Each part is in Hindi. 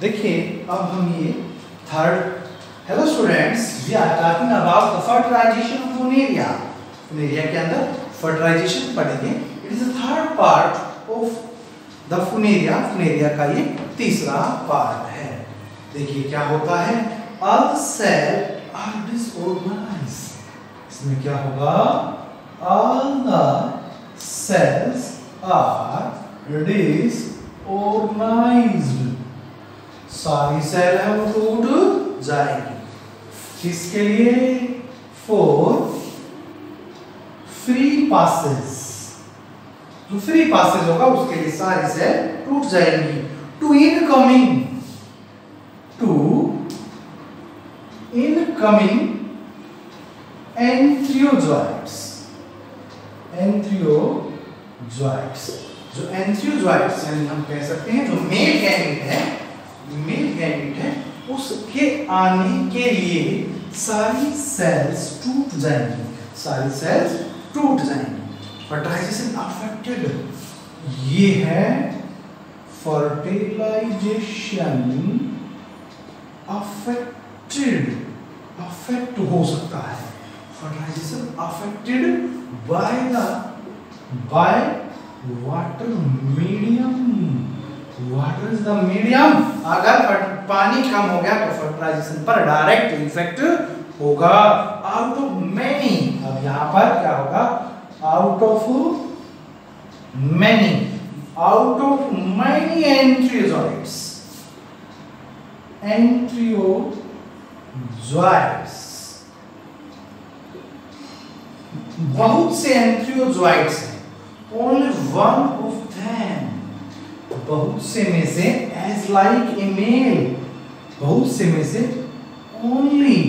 देखिए अब हम ये third, hello students, we are talking about the fertilization of Funaria. Funaria के अंदर फर्टिलाइजेशन पढ़ेंगे। It is the third part of the Funaria. Funaria का ये तीसरा पार्ट है। देखिए क्या होता है, ऑल सेल आर डिसऑर्गेनाइज्ड। इसमें क्या होगा, all the cells are disorganized. सारी सेल है वो टूट जाएगी। किसके लिए, फॉर फ्री पासेस। जो फ्री पासेस होगा उसके लिए सारी सेल टूट जाएंगी। To incoming एंथ्रियोजॉइट्स। एंथ्रियोजॉइट्स, जो एंथ्रियोजॉइट्स यानी हम कह सकते हैं जो मेल गैमेट है, उसके आने के लिए सारी सेल्स टूट जाएंगी। सारी सेल्स टूट जाएंगी। फर्टिलाइजेशन अफेक्टेड, ये है फर्टिलाइजेशन अफेक्ट हो सकता है। Fertilization affected by water medium. Water is the medium. अगर पानी कम हो गया तो फर्टिलाइजेशन पर डायरेक्ट इफेक्ट होगा। आउट ऑफ मैनी, अब यहां पर क्या होगा, आउट ऑफ मैनी एंथ्रियोजॉइट्स। बहुत से एंथ्रियोजॉइट्स हैं। ओनली वन ऑफ देम, बहुत से में से, एज लाइक ए मेल, बहुत से में से ओनली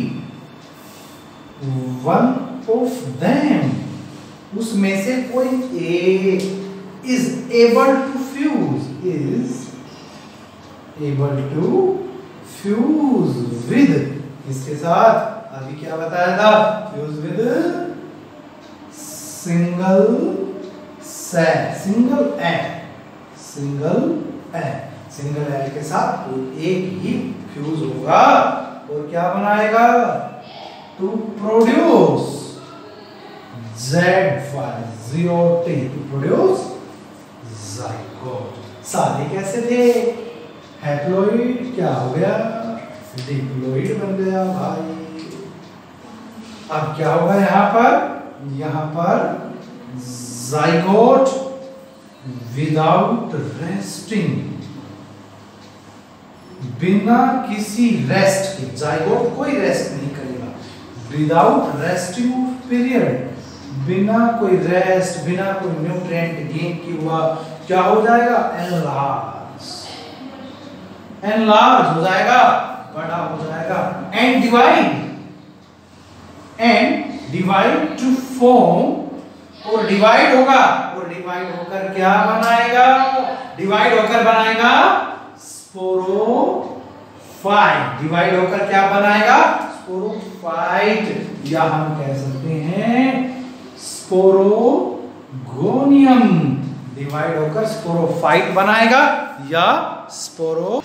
वन ऑफ देम, उसमें से कोई एक is able to fuse with, इसके साथ अभी क्या बताया था, फ्यूज विद सिंगल एल के साथ तो एक ही फ्यूज होगा और क्या बनाएगा, to produce Z5 to produce zygote. सारे कैसे थे, हैप्लॉइड क्या हो गया, डिप्लॉइड बन गया भाई। अब क्या होगा यहाँ पर जाइगोट विदाउट रेस्टिंग, बिना किसी रेस्ट के, जाइगोट कोई रेस्ट नहीं करेगा। विदाउट रेस्टिंग पीरियड, बिना कोई रेस्ट, बिना कोई न्यूट्रिएंट गेन की हुआ, क्या हो जाएगा, एनलार्ज हो जाएगा, बड़ा हो जाएगा। एंड डिवाइड टू फॉर्म, और डिवाइड होगा, और डिवाइड होकर क्या बनाएगा, डिवाइड होकर बनाएगा स्पोरोफाइट। डिवाइड होकर क्या बनाएगा, स्पोरोफाइट, या हम कह सकते हैं स्पोरोगोनियम। डिवाइड होकर स्पोरोफाइट बनाएगा या स्पोरो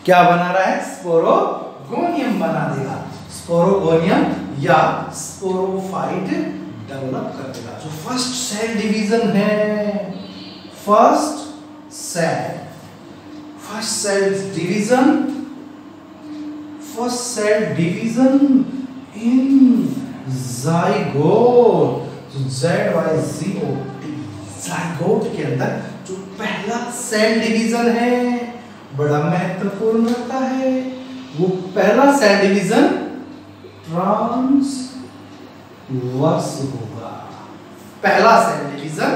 क्या बना रहा है, स्पोरोगोनियम बना देगा। स्पोरोगोनियम या स्पोरोफाइट डेवलप कर देगा। जो फर्स्ट सेल डिवीजन है, first cell division in zygote. ZYGOT, zygote के अंदर जो पहला सेल डिवीजन है बड़ा महत्वपूर्ण रहता है। वो पहला सेल डिवीजन ट्रांसवर्स होगा। पहला सेल डिवीजन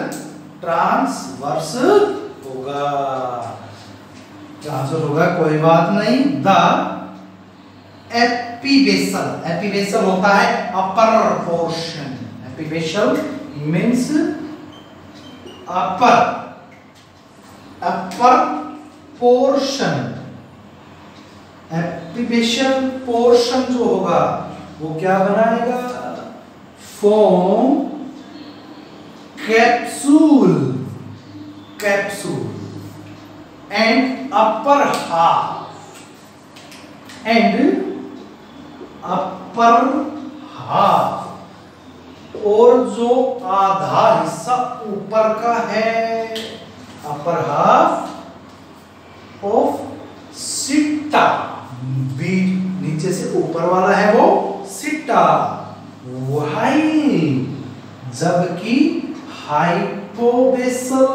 ट्रांसवर्स होगा। ट्रांसवर्स होगा, कोई बात नहीं। द एपिबेसल होता है upper portion. Epibasal means upper portion. Epibasal portion जो होगा वो क्या बनाएगा, form capsule and upper half and upper half, और जो आधा हिस्सा ऊपर का है, अपर हाफ ऑफ सिट्टा, बी नीचे से ऊपर वाला है वो सिट्टा, वाइल जबकि हाइपोबेसल,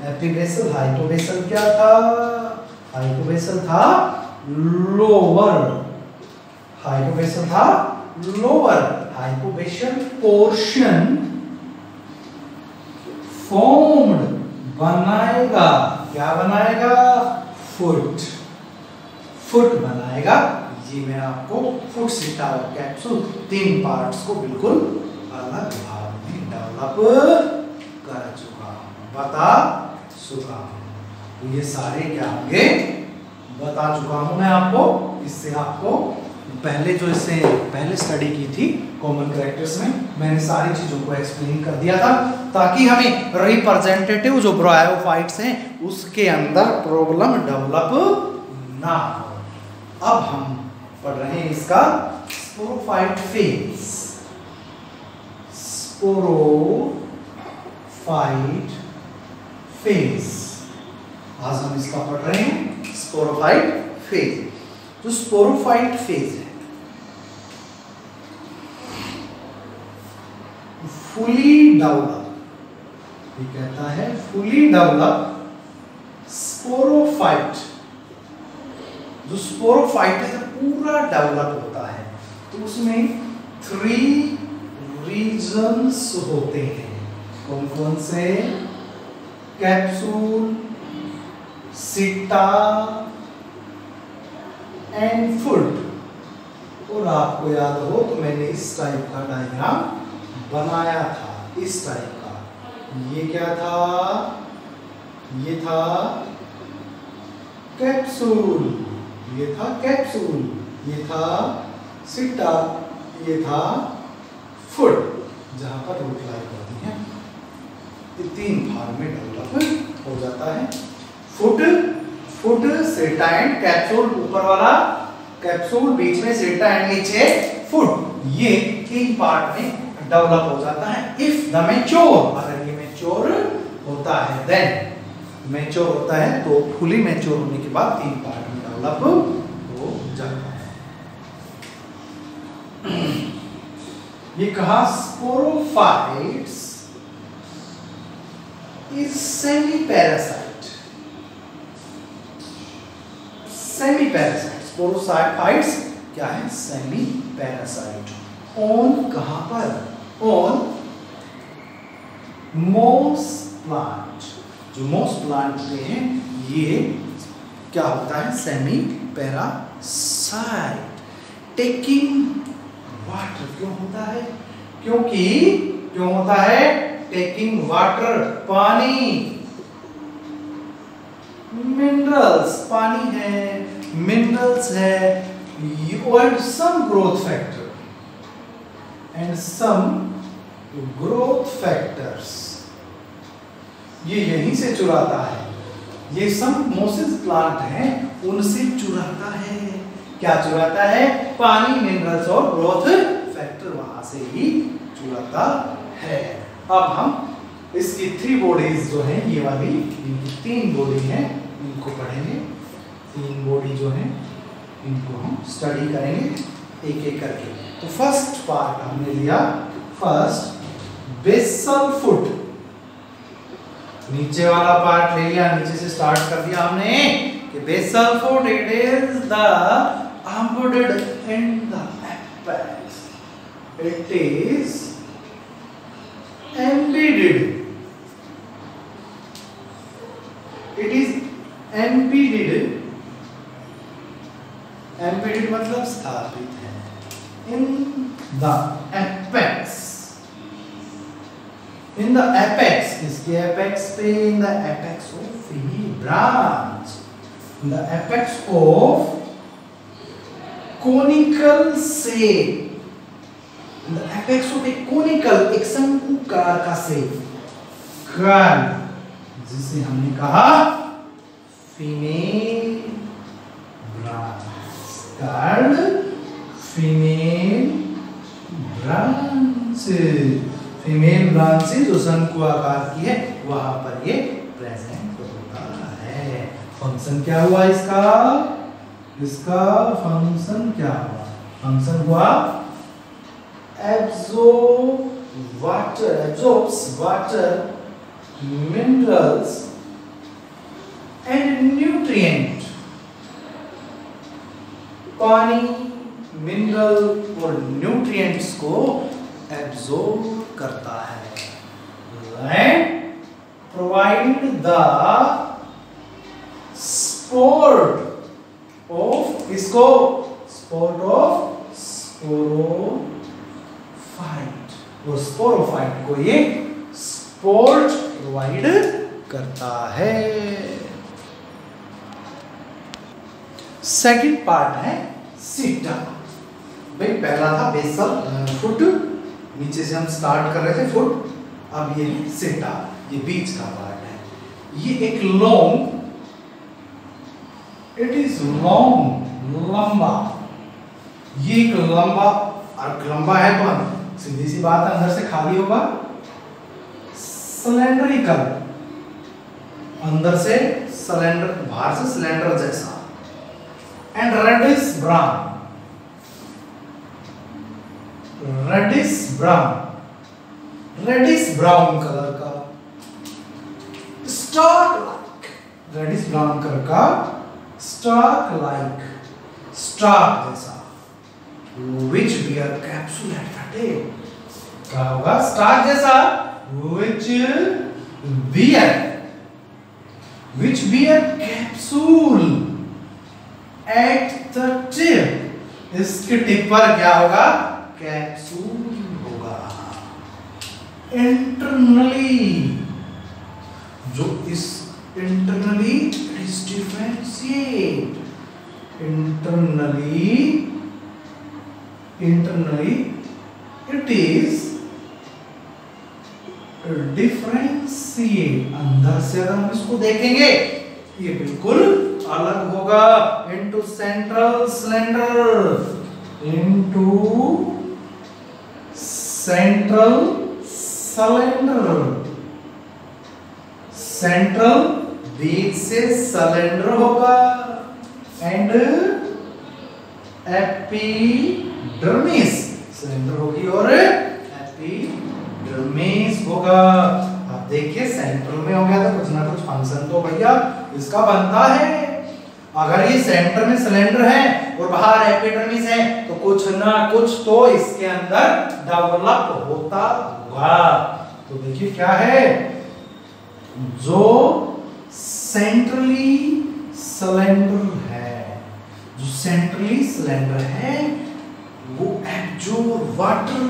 एपिबेसल हाइपोबेसल क्या था, हाइपोबेसल था लोअर, हाइपोबेसल था लोअर, हाइपोबेसल पोर्शन फॉर्म्ड बनाएगा, क्या बनाएगा, फुट, फुट बनाएगा। ये मैं आपको फुट सिट्टा और कैप्सूल तीन पार्ट्स को बिल्कुल अलग भाग में डेवलप कर चुका हूं, बता चुका हूं। ये सारे क्या होंगे बता चुका हूं मैं आपको। इससे आपको पहले जो इससे पहले स्टडी की थी कॉमन कैरेक्टर्स में, मैंने सारी चीजों को एक्सप्लेन कर दिया था ताकि हमें रिप्रेजेंटेटिव जो ब्रायोफाइट्स हैं उसके अंदर प्रॉब्लम डेवलप ना हो। अब हम पढ़ रहे हैं इसका स्पोरोफाइट फेज, स्पोरोफाइट फेज, आज हम इसका पढ़ रहे हैं स्पोरोफाइट फेज। जो स्पोरोफाइट फेज है फुली डेवलप, ये कहता है फुली डेवलप स्पोरोफाइट, जो स्पोरोफाइट है पूरा डेवलप होता है तो उसमें 3 रीजन्स होते हैं। कौन कौन से, कैप्सूल, सिट्टा एंड फुट। और आपको याद हो तो मैंने इस टाइप का डायग्राम बनाया था, इस टाइप का। ये क्या था, ये था कैप्सूल, ये था कैप्सूल, ये था सिट्टा, ये था फुट, जहां पर रूट लाइन होती है। ये 3 भाग में डेवलप हो जाता है। फुट, फुट सिट्टा एंड कैप्सूल, ऊपर वाला कैप्सूल, बीच में सिट्टा एंड नीचे फुट, ये 3 पार्ट में डेवलप हो जाता है। इफ द मैच्योर, अगर ये मैच्योर होता है, देन मैच्योर होता है तो फुली मैच्योर होने के बाद 3 पार्ट में डेवलप हो जाता है। ये कहा sporophytes is semi parasite, semi parasite, sporophytes क्या है, सेमी पैरासाइट। ऑन कहां पर, ऑन मोस प्लांट, जो मोस प्लांट होते हैं ये क्या होता है, सेमी पैरासाइट। टेकिंग वाटर, क्यों होता है, क्योंकि क्यों होता है, टेकिंग वाटर, पानी, मिनरल्स, पानी है, मिनरल्स है, और some growth factor, and some growth factors, ये यहीं से चुराता है। ये सब मोसिस प्लांट हैं, उनसे चुराता है। क्या चुराता है, पानी, मिनरल्स और ग्रोथ फैक्टर, वहां से ही चुराता है। अब हम इसकी 3 बॉडीज जो हैं, ये वाली इनकी 3 बॉडी हैं, इनको पढ़ेंगे। 3 बॉडी जो हैं इनको हम स्टडी करेंगे एक एक करके। तो फर्स्ट पार्ट हमने लिया, फर्स्ट बेसल फुट, नीचे वाला पार्ट ले लिया, नीचे से स्टार्ट कर दिया हमने कि basal foot it is the embedded in the apex, it is embedded, it is embedded, embedded मतलब स्थापित है, in the apex, in the apex, इसके apex पे, in the apex of the branch, in the apex of conical shape, in the apex of a conical, एक शंकुकार का shape, कर्ल, जिसे हमने कहा फीमेल ब्रांच, फीमेल ब्रांचेस जो शंकु आकार की है वहां पर ये प्रेजेंट होता है। फंक्शन क्या हुआ इसका? इसका फंक्शन क्या हुआ? फंक्शन हुआ absorbs water, minerals and nutrient। पानी, मिनरल और न्यूट्रिएंट्स को एब्जॉर्ब करता है and provide the support of इसको support of स्पोरोफाइट, और स्पोरोफाइट को ये सपोर्ट प्रोवाइड करता है। सेकंड पार्ट है सीटा। भाई पहला था बेसल फुट, नीचे से हम स्टार्ट कर रहे थे फुट, अब ये है सीटा, ये बीच का पार्ट है। ये एक लॉन्ग, इट इज लॉन्ग, लंबा, ये एक लंबा, और लंबा है तो सीधी सी बात अंदर से खाली होगा, सिलेंड्रिकल, अंदर से सिलेंडर, बाहर से सिलेंडर जैसा, and reddish brown, reddish brown, reddish brown colour का, stalk like, reddish brown colour का, स्टार्क लाइक, स्टार्क जैसा, which bear capsule at the tail। क्या होगा? स्टार्क जैसा, which bear capsule at the tip। इसके टिप पर क्या होगा? कैप्सूल होगा। इंटरनली, जो इस internally is differentiate, internally it is differentiate। अंदर से अगर हम इसको देखेंगे ये बिल्कुल अलग होगा। into central cylinder, into central cylinder, central बीच से सिलेंडर होगा, एंड एपिडर्मिस सिलेंडर होगी और एपिडर्मिस होगा। आप देखिए सेंटर में हो गया तो कुछ ना कुछ फंक्शन तो भैया इसका बनता है। अगर ये सेंटर में सिलेंडर है और बाहर एपिडर्मिस है तो कुछ ना कुछ तो इसके अंदर डेवलप होता होगा। तो देखिए क्या है, जो सेंट्रली सिलेंडर है, जो सेंट्रली सिलेंडर है वो एब्जॉर्ब वाटर,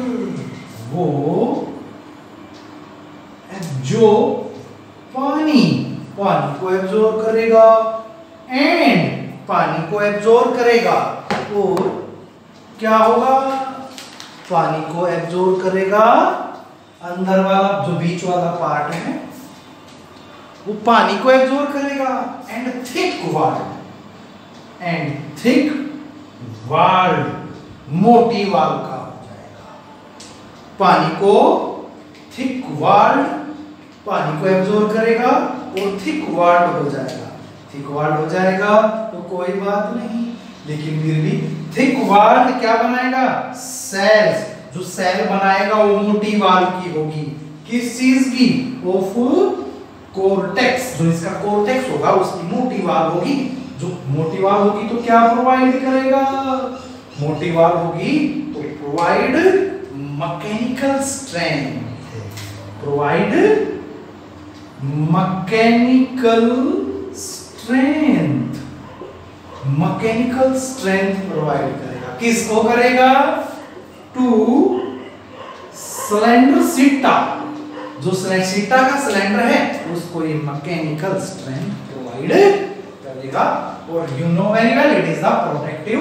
वो एब्जॉर्ब पानी, पानी को एब्जॉर्ब करेगा, एंड पानी को एब्जॉर्ब करेगा और क्या होगा? पानी को एब्जॉर्ब करेगा, अंदर वाला जो बीच वाला पार्ट है वो पानी को एब्जॉर्ब करेगा, एंड थिक वाल्ड, मोटी वाल का हो जाएगा। पानी को थिक वाल्ड, पानी को एब्जॉर्ब करेगा और थिक वाल्ड हो जाएगा। थिक वाल्ड हो जाएगा तो कोई बात नहीं, लेकिन फिर भी थिक वाल्ड क्या बनाएगा? सेल्स, जो सेल बनाएगा वो मोटी वाल की होगी। किस चीज की? ऑफ कोर्टेक्स, जो इसका कोर्टेक्स होगा उसकी मोटी वाल होगी। जो मोटी वाल होगी तो क्या प्रोवाइड करेगा? मोटी वाल होगी तो provide mechanical strength, provide mechanical strength, mechanical strength provide करेगा। किसको करेगा? टू सिलेंडर सीटा, जो सीटा का सिलेंडर है उसको ये मैकेनिकल स्ट्रेंथ प्रोवाइड करेगा। और you know very well it is the protective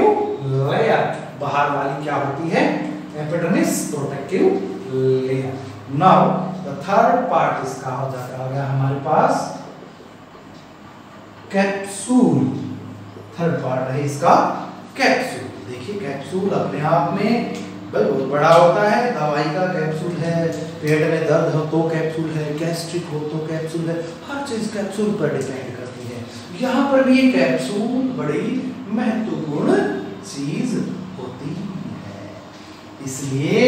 layer. बाहर वाली क्या होती है? Epidermis, protective layer. Now the third part इसका हो जाता है हमारे पास कैप्सूल। थर्ड पार्ट है इसका कैप्सूल। देखिए कैप्सूल अपने आप में भाई बहुत बड़ा होता है, दवाई का कैप्सूल है, पेट में दर्द हो तो कैप्सूल है, गैस्ट्रिक हो तो कैप्सूल है, हर चीज कैप्सूल पर डिपेंड करती है। यहाँ पर भी ये कैप्सूल बड़ी महत्वपूर्ण चीज होती है। इसलिए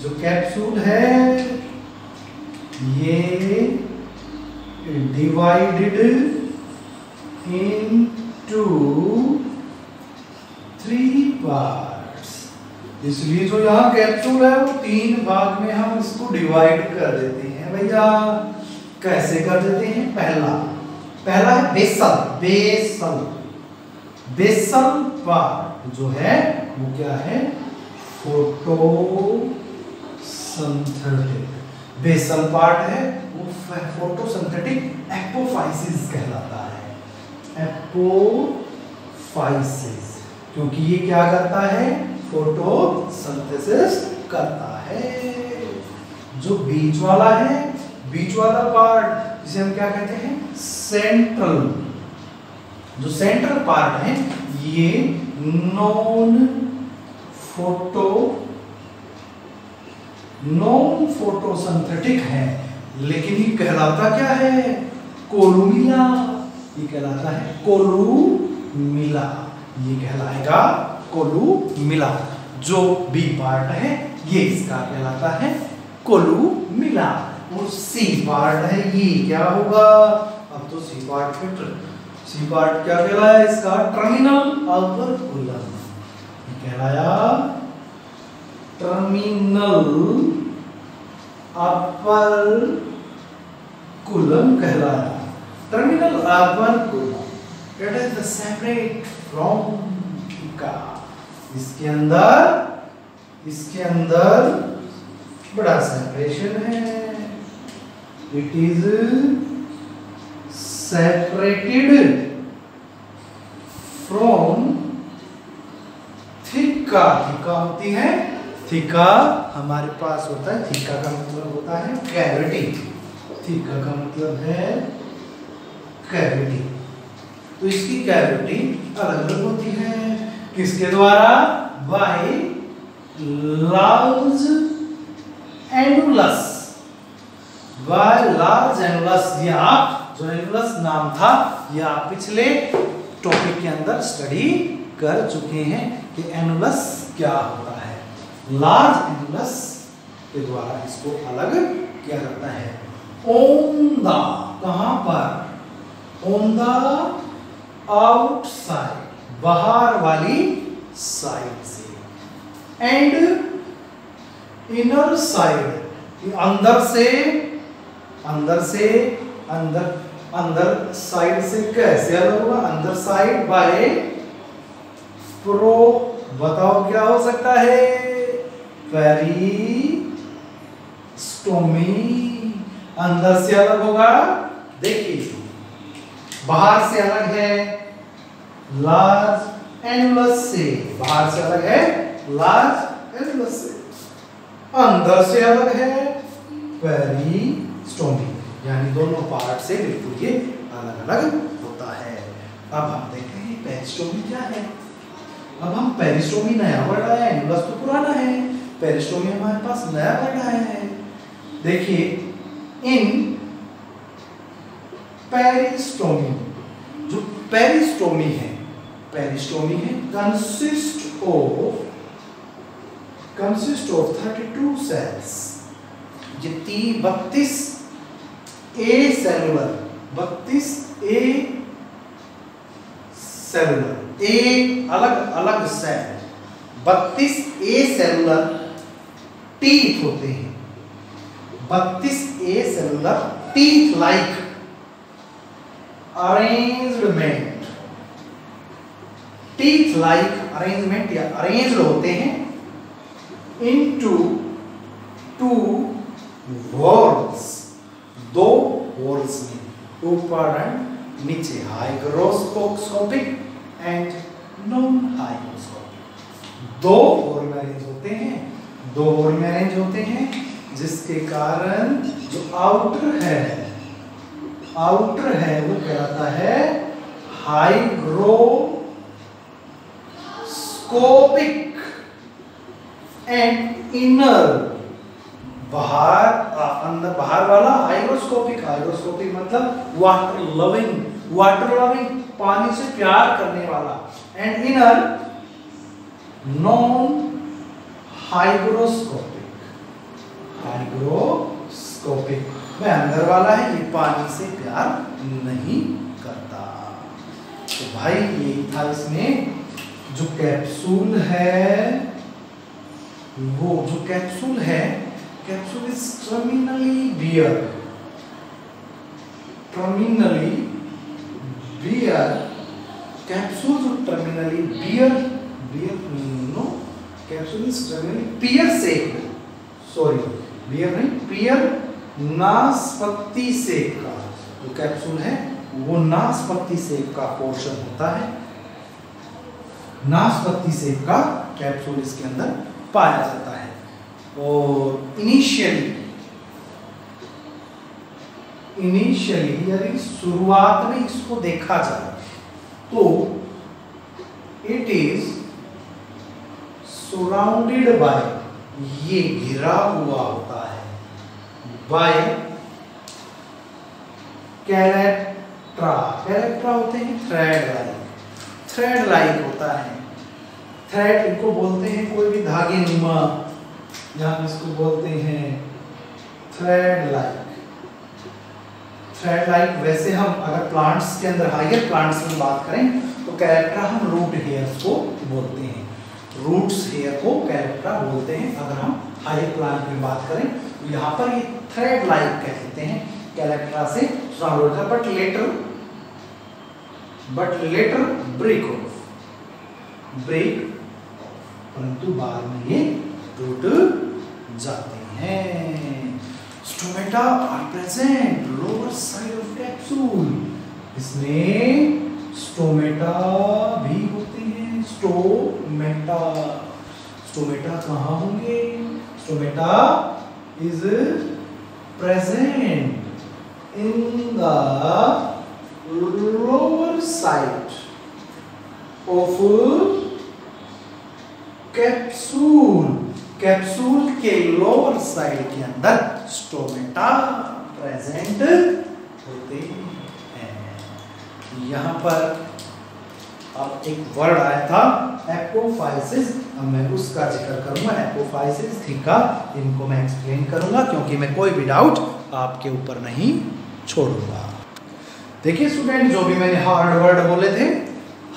जो कैप्सूल है ये डिवाइडेड इनटू 3 पार्ट्स। इसलिए जो यहाँ कैप्सूल है वो 3 भाग में हम इसको डिवाइड कर देते हैं। भैया कैसे कर देते हैं? पहला है बेसल। बेसल पार्ट जो है वो क्या है? फोटोसिंथेटिक। बेसल पार्ट है वो फोटोसिंथेटिक एपोफाइसिस कहलाता है। एपोफाइसिस क्योंकि ये क्या करता है? फोटोसिंथेसिस करता है। जो बीच वाला पार्ट जिसे हम क्या कहते हैं? सेंट्रल। जो सेंट्रल पार्ट है ये नॉन फोटोसिंथेटिक है, लेकिन ये कहलाता क्या है? कोलुमिला। ये कहलाता है कोलुमिला। ये कहलाएगा कोलुमिला। जो बी पार्ट है ये इसका कहलाता है कोलुमिला। और सी पार्ट है ये क्या होगा? अब तो सी पार्ट क्या कहलाया? इसका टर्मिनल अल्वरकुलम कहलाया। टर्मिनल अपर कुलम कहलाया। Terminal upper coulomb it is the separate from theca. इसके अंदर बड़ा सेपरेशन है। It is separated from theca. Theca होती है, थीका हमारे पास होता है। थीका का मतलब होता है कैविटी। थीका का मतलब है कैविटी। तो इसकी कैविटी अलग अलग होती है। किसके द्वारा? By large annulus. By large annulus. ये आप जो एनुलस नाम था ये आप पिछले टॉपिक के अंदर स्टडी कर चुके हैं कि एनुलस क्या होता है। लार्ज एनुलस के द्वारा इसको अलग किया जाता है। ऑन द, कहां पर? ऑन द आउटसाइड, बाहर वाली साइड से। एंड इनर साइड, अंदर साइड से कैसे अलग हुआ? अंदर साइड बाय प्रो, बताओ क्या हो सकता है? पेरिस्टोमी। अंदर से अलग होगा। देखिए बाहर से अलग है लार्ज एनुलस से, बाहर से अलग है लार्ज एनुलस से। अंदर से अलग है पेरिस्टोमी। यानी दोनों पार्ट से बिल्कुल ये अलग अलग होता है। अब हम देखते हैं पेरिस्टोमी क्या है। अब हम पेरिस्टोमी नया वर्ड आया है, एनुलस तो पुराना है। पेरिस्टोमी हमारे पास नया वर्ड आया है। देखिए इन पेरिस्टोमी, जो पेरिस्टोमी है कंसिस्ट ऑफ 32 सेल्स। ये 32 ए सेलुलर, 32 ए सेलुलर, ए अलग अलग सेल, 32 ए सेलुलर टीथ होते हैं। 32 acellular teeth like arrangement, teeth like arrangement या अरेंज्ड होते हैं इनटू 2 वॉल्स, 2 वॉल्स में, ऊपर एंड नीचे, hygroscopic and non hygroscopic. 2 wall में अरेंज होते हैं, 2 वॉल में अरेंज होते हैं, जिसके कारण जो आउटर है वो कहलाता है हाइग्रोस्कोपिक एंड इनर बाहर अंदर बाहर वाला हाइग्रोस्कोपिक, हाइग्रोस्कोपिक मतलब वाटर लविंग पानी से प्यार करने वाला, and inner non hygroscopic, hygroscopic में अंदर वाला है, ये पानी से प्यार नहीं करता। तो भाई ये था इसमें जो कैप्सूल है, वो जो कैप्सूल है, capsule is terminally bear, terminally bear, capsule जो terminally bear, no capsule is terminally pear shape, sorry bear नहीं, पियर नाशपत्ती शेप का जो कैप्सूल है वो नाशपत्ती शेप का पोर्शन होता है, नाशपत्ती शेप का कैप्सूल इसके अंदर पाया जाता है। और इनिशियली यानी शुरुआत में इसको देखा जाए तो इट इज सराउंडेड बाय, ये घिरा हुआ होता है, बाय कैलेक्ट्रा, कैलेक्ट्रा होते हैं थ्रेड लाइक, थ्रेड लाइक होता है, थ्रेड इनको बोलते हैं कोई भी धागे नुमा, या इसको बोलते हैं थ्रेड लाइक, थ्रेड लाइक। वैसे हम अगर प्लांट्स के अंदर हायर प्लांट्स में बात करें तो कैलेक्ट्रा हम रूट हेयर्स को बोलते हैं, रूट्स हेयर को कैलेक्ट्रा बोलते हैं। अगर हम हायर प्लांट में बात करें तो यहाँ पर ये थ्रेड लाइक कहते हैं, कैलेक्ट्रा से सराउंड होता है, बट लेटर ब्रेक, परंतु बाद में ये टूट जाते हैं। Stomata are present lower side of capsule, इसमें स्टोमेटा भी होते हैं, स्टोमेटा, स्टोमेटा कहाँ होंगे, stomata is present in the lower side of capsule, capsule के लोअर साइड के अंदर स्टोमेटा प्रेजेंट होते हैं। यहाँ पर अब एक वर्ड आया था एपोफाइसिस, अब मैं उसका जिक्र करूंगा, एपोफाइसिस थीका, इनको मैं एक्सप्लेन करूंगा क्योंकि मैं कोई भी डाउट आपके ऊपर नहीं छोड़ूंगा। देखिए स्टूडेंट, जो भी मैंने हार्ड वर्ड बोले थे,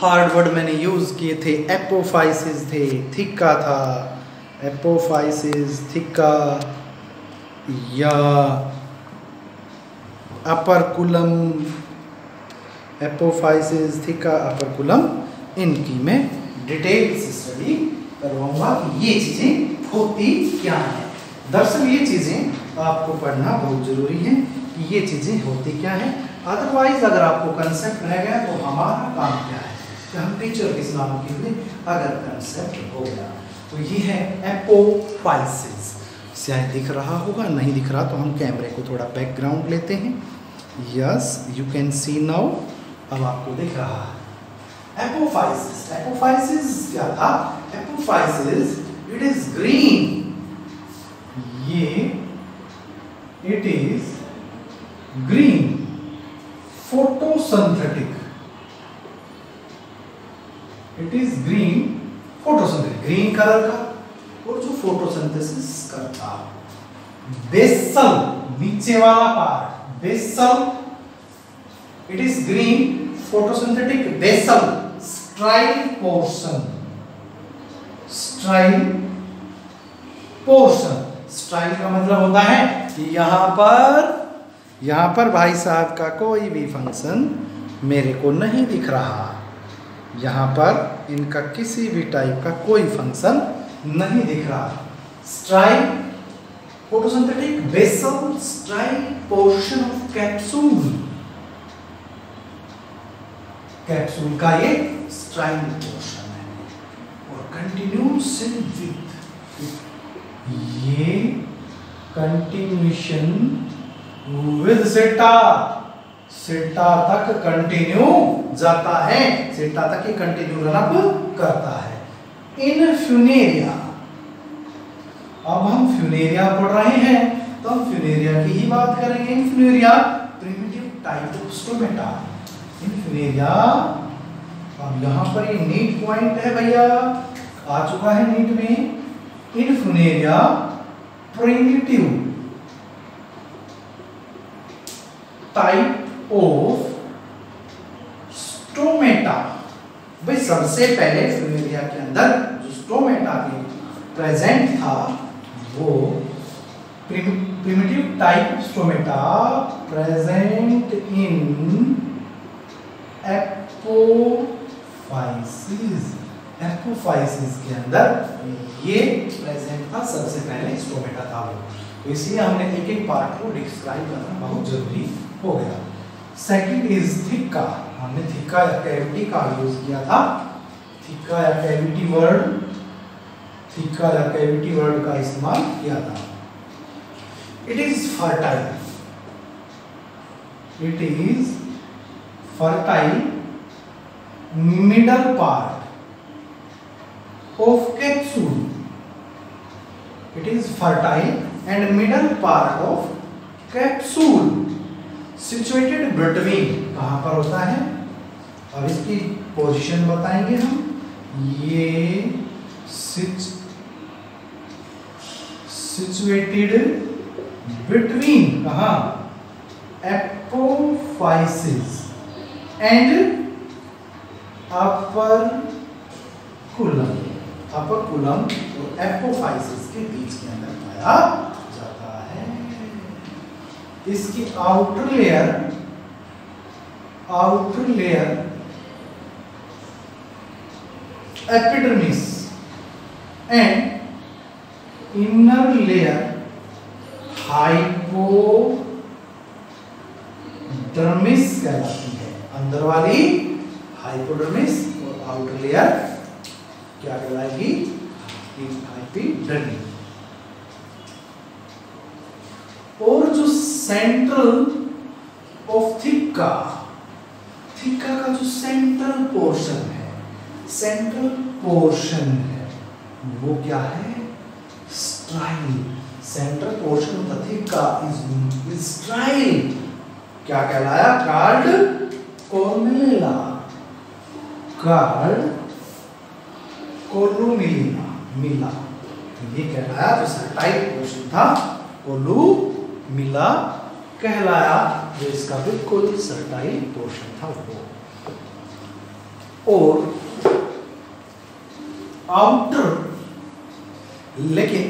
हार्ड वर्ड मैंने यूज किए थे, एपोफाइसिस थे, थिक्का था, एपोफाइसिस, थिक्का या अपरकुलम, एपोफाइसिस, थिक्का, अपरकुलम, इनकी मैं डिटेल से स्टडी करवाऊंगा कि ये चीजें होती क्या है। दरअसल ये चीजें आपको पढ़ना बहुत जरूरी है कि ये चीजें होती क्या है, अदरवाइज अगर आपको कंसेप्ट रह गया तो हमारा काम क्या है कि हम टीचर किस नाम के लिए, अगर कंसेप्ट हो गया तो ये है एपोफाइसिस। शायद दिख रहा होगा, नहीं दिख रहा तो हम कैमरे को थोड़ा बैकग्राउंड लेते हैं। Yes, you can see now, अब आपको दिख रहा है एपोफाइसिस। एपोफाइसिस क्या था, एपोफाइसिस इट इज ग्रीन, ये it is green photosynthetic, it is green photosynthetic, green colour का, और जो फोटोसिंथेसिस करता, बेसल नीचे वाला part, basal it is green photosynthetic basal sterile portion, sterile portion, sterile का मतलब होता है कि यहाँ पर भाई साहब का कोई भी फंक्शन मेरे को नहीं दिख रहा, यहाँ पर इनका किसी भी टाइप का कोई फंक्शन नहीं दिख रहा। Sterile photosynthetic basal sterile portion of capsule, capsule का ये स्ट्राइल पोर्शन है, और कंटिन्यूस इन विथ, ये कंटिन्यूशन विद सेटा, सेटा तक कंटिन्यू जाता है, सेटा तक ये कंटिन्यू रन अप करता है। इन फ्यूनेरिया, अब हम फ्यूनेरिया पढ़ रहे हैं तो हम फ्यूनेरिया की ही बात करेंगे। Funaria primitive type of stomata. In Funaria, अब यहाँ पर ये नीट पॉइंट है भैया, आ चुका है नीट में। In Funaria primitive type of stomata. भाई सबसे पहले फ्यूनेरिया के अंदर जो स्टोमेटा के प्रेजेंट था वो primitive type stomata present in apophysis. Apophysis के अंदर ये प्रेजेंट था, सबसे पहले स्टोमेटा था वो, तो इसलिए हमने एक एक पार्ट को डिस्क्राइब करना बहुत जरूरी हो गया। Second is theca. हमने थिक्का या कैविटी का यूज किया था। थिक्का या कैविटी वर्ड, थिक्का या कैविटी वर्ड का इस्तेमाल किया था। It is fertile. It is fertile middle part of capsule. It is fertile and middle part of capsule situated between. कहाँ पर होता है? अब इसकी पोजीशन बताएंगे हम। ये situated between कहाँ? Apophysis and upper column। Upper coulomb और एपोफाइसिस के बीच के अंदर पाया जाता है। इसकी outer layer epidermis and inner layer hypodermis कहलाती है। अंदर वाली हाइपोडर्मिस और आउटर लेयर क्या कहलाएगी? एपिडर्मिस। और जो सेंट्रल ऑफ थिक्का, थिक्का का जो सेंट्रल पोर्शन है वो क्या है? Sterile. Central portion of the theca is sterile. क्या कहलाया? कार्ड कोर्नेला। Called columella. तो ये कहलाया जो सर्टाइल पोर्शन था कोलुमिला कहलाया, जो इसका बिल्कुल सर्टाइल पोर्शन था वो। और आउटर, लेकिन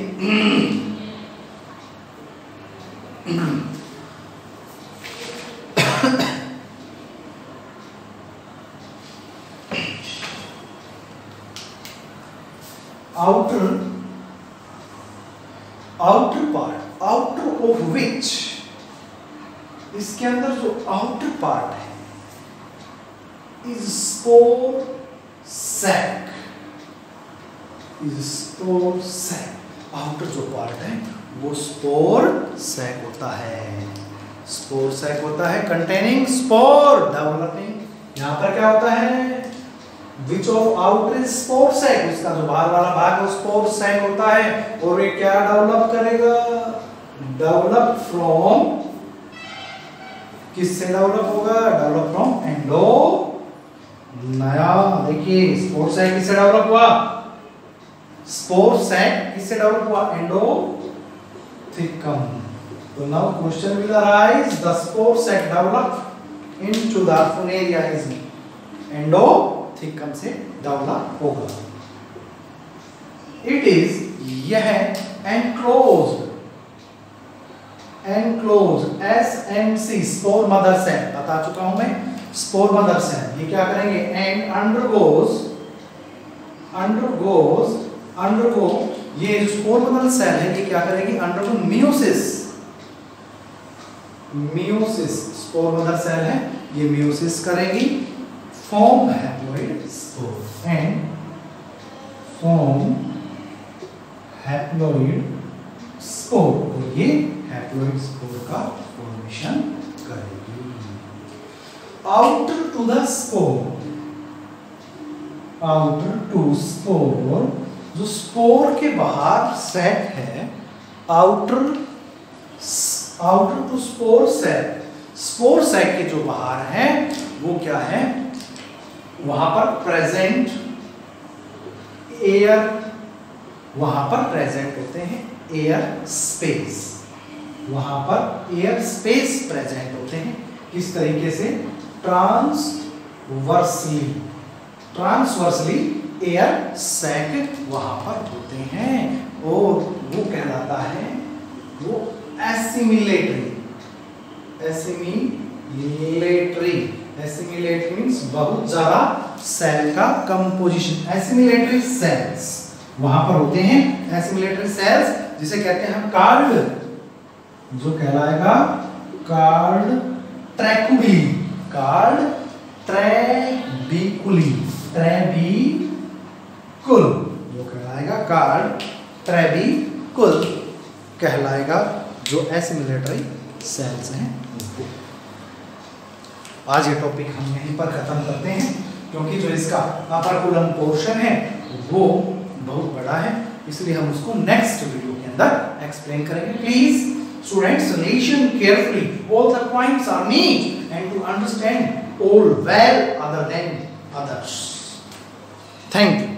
outer part, outer of which, इसके अंदर जो outer part है is spore sac, outer जो part है वो spore sac होता है। spore sac होता है containing spore developing। यहाँ पर क्या होता है? Which of outer is spore sac, उसका जो बाहर वाला भाग है spore sac होता है। और ये क्या डेवलप करेगा? डेवलप फ्रॉम, किससे डेवलप होगा? Develop from endo. नया देखिए spore sac किससे डेवलप हुआ? spore sac किससे डेवलप हुआ? एंडोथिकम। तो now question will arise, the spore sac develop into the funaria is एंडोथिकम से डेवलप होगा। इट इज, यह enclosed, SMC spore mother cell, बता चुका हूं मैं। स्पोर मदर सेल ये क्या करेंगे? एंड अंडरगो ये जो स्पोर मदर सेल है ये क्या करेगी? Undergo meiosis. Spore mother cell है ये मियोसिस करेगी। Form haploid spore and form haploid spore, और ये हैप्लॉइड स्पोर का फॉर्मेशन करेगी। Outer to the spore, outer to spore जो स्पोर के बाहर सेट है, आउटर टू स्पोर सेट के जो बाहर है वो क्या है, वहां पर प्रेजेंट एयर, वहां पर प्रेजेंट होते हैं एयर स्पेस, वहां पर एयर स्पेस प्रेजेंट होते हैं। किस तरीके से, ट्रांसवर्सली एयर सैक वहां पर होते हैं और वो कहलाता है वो एसिमिलेटरी मींस बहुत ज्यादा सेल का कंपोजिशन, एसिमिलेटरी सेल्स वहां पर होते हैं, एसिमिलेटरी सेल्स जिसे कहते हैं हम कार्ड, जो कहलाएगा कार्ड ट्रैकुली, जो कहलाएगा कार्ड ट्रैबिकुल कहलाएगा, जो एसिमिलेटरी सेल्स हैं। आज ये टॉपिक हम यहीं पर खत्म करते हैं, क्योंकि जो इसका अपर पोर्शन है वो बहुत बड़ा है, इसलिए हम उसको नेक्स्ट वीडियो के अंदर एक्सप्लेन करेंगे। Please students, listen carefully, all the points are neat and to understand all well other than others. Thank you.